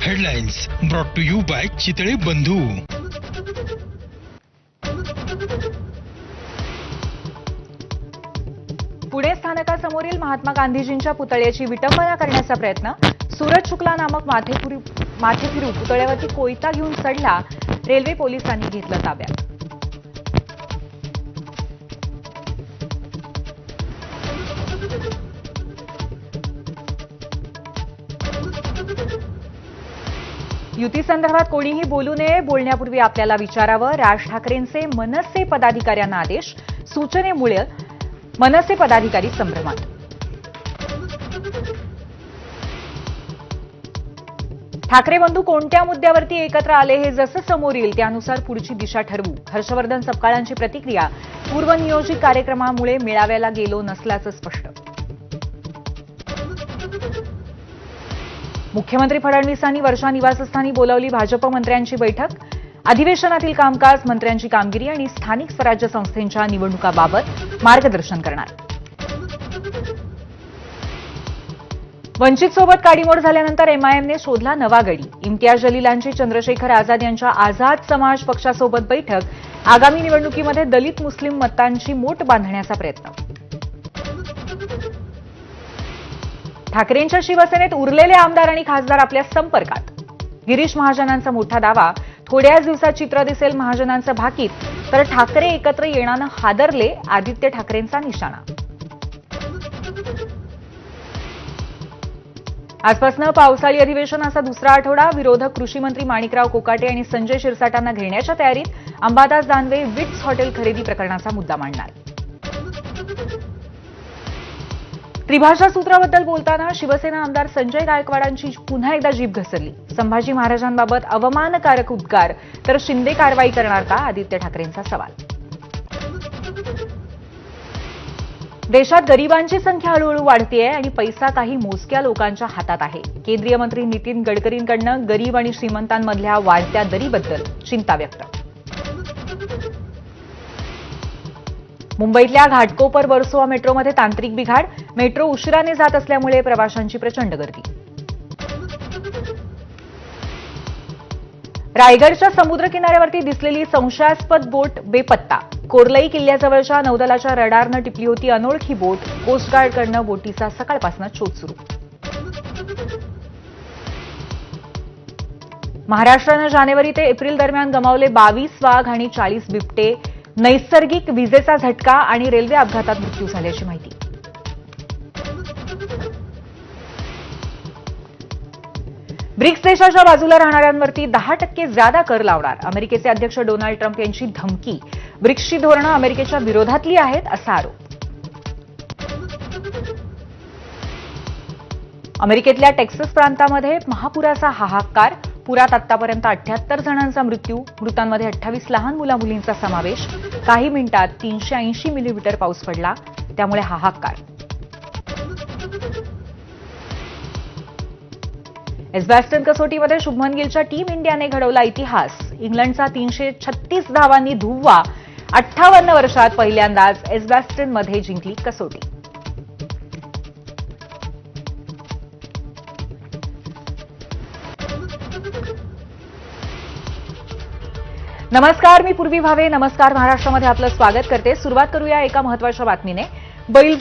Headlines brought to you by Chitale Bandhu. Pune स्थानकासमोरील Mahatma गांधीजींच्या पुतळ्याची विटंबना करण्याचा प्रयत्न. सूरज शुक्ला नामक माथेफिरू पुतळ्यावरती कोयता घेऊन चढला. रेल्वे पोलिसांनी घेतलं ताब्यात. युती संदर्भात कोणीही बोलू नये. बोलण्यापूर्वी आपल्याला विचारावं. राज ठाकरेंचे मनसे पदाधिकाऱ्यांना आदेश. सूचनेमुळे मनसे पदाधिकारी संभ्रमात. ठाकरे बंधू कोणत्या मुद्द्यावरती एकत्र आले हे जसं समोर येईल त्यानुसार पुढची दिशा ठरवू. हर्षवर्धन सपकाळांची प्रतिक्रिया. पूर्वनियोजित कार्यक्रमामुळे मेळाव्याला गेलो नसल्याचं स्पष्ट. मुख्यमंत्री फडणवीसांनी वर्षा निवासस्थानी बोलावली भाजप मंत्र्यांची बैठक. अधिवेशनातील कामकाज, मंत्र्यांची कामगिरी आणि स्थानिक स्वराज्य संस्थांच्या निवडणुकाबाबत मार्गदर्शन करणार. वंचितसोबत काडीमोड झाल्यानंतर एमआयएमने शोधला नवा गडी. इम्तियाज जलीलांची चंद्रशेखर आझाद यांच्या आझाद समाज पक्षासोबत बैठक. आगामी निवडणुकीमध्ये दलित मुस्लिम मतांची मोट बांधण्याचा प्रयत्न. ठाकरेंच्या शिवसेनेत उरलेले आमदार आणि खासदार आपल्या संपर्कात. गिरीश महाजनांचा मोठा दावा. थोड्याच दिवसात चित्र दिसेल महाजनांचं भाकीत. तर ठाकरे एकत्र येण्यानं हादरले. आदित्य ठाकरेंचा निशाणा. आजपासून पावसाळी अधिवेशनाचा दुसरा आठवडा. विरोधक कृषी मंत्री माणिकराव कोकाटे आणि संजय शिरसाटांना घेण्याच्या तयारीत. अंबादास दानवे विट्स हॉटेल खरेदी प्रकरणाचा मुद्दा मांडणार. त्रिभाषा सूत्राबद्दल बोलताना शिवसेना आमदार संजय गायकवाडांची पुन्हा एकदा जीभ घसरली. संभाजी महाराजांबाबत अवमानकारक उद्गार. तर शिंदे कारवाई करणार का, आदित्य ठाकरेंचा सवाल. देशात गरिबांची संख्या हळूहळू वाढतेय आणि पैसा काही मोजक्या लोकांच्या हातात आहे. केंद्रीय मंत्री नितीन गडकरींकडून गरीब आणि श्रीमंतांमधल्या वाढत्या दरीबद्दल चिंता व्यक्त. मुंबईतल्या घाटकोपर वर्सोवा मेट्रोमध्ये तांत्रिक बिघाड. मेट्रो उशिराने जात असल्यामुळे प्रवाशांची प्रचंड गर्दी. रायगडच्या समुद्र किनाऱ्यावरती दिसलेली संशयास्पद बोट बेपत्ता. कोर्लई किल्ल्याजवळच्या नौदलाच्या रडारनं टिपली होती अनोळखी बोट. कोस्टगार्डकडनं बोटीचा सकाळपासून शोध सुरू. महाराष्ट्रानं जानेवारी ते एप्रिल दरम्यान गमावले 22 वाघ आणि 40 बिबटे. नैसर्गिक विजेचा झटका आणि रेल्वे अपघातात मृत्यू झाल्याची माहिती. ब्रिक्स देशाच्या बाजूला राहणाऱ्यांवरती 10% ज्यादा कर लावणार. अमेरिकेचे अध्यक्ष डोनाल्ड ट्रम्प यांची धमकी. ब्रिक्सची धोरणं अमेरिकेच्या विरोधातली आहेत असा आरोप. अमेरिकेतल्या टेक्सास प्रांतामध्ये महापुराचा हाहाकार. पुरात आतापर्यंत 78 जणांचा मृत्यू. मृतांमध्ये 28 लहान मुला-मुलींचा समावेश. काही मिनिटात 380 मिलीमीटर पाऊस पडला. त्यामुळे हाहाकार. एजबॅस्टन कसोटीमध्ये शुभमन गिलच्या टीम इंडियाने घडवला इतिहास. इंग्लंडचा 336 धावांनी धुव्वा. 58 वर्षात पहिल्यांदाच एजबॅस्टनमध्ये जिंकली कसोटी. नमस्कार, मी पूर्वी भावे. नमस्कार महाराष्ट्रामध्ये आपलं स्वागत करते. सुरुवात करूया एका महत्त्वाच्या बातमीने. बैल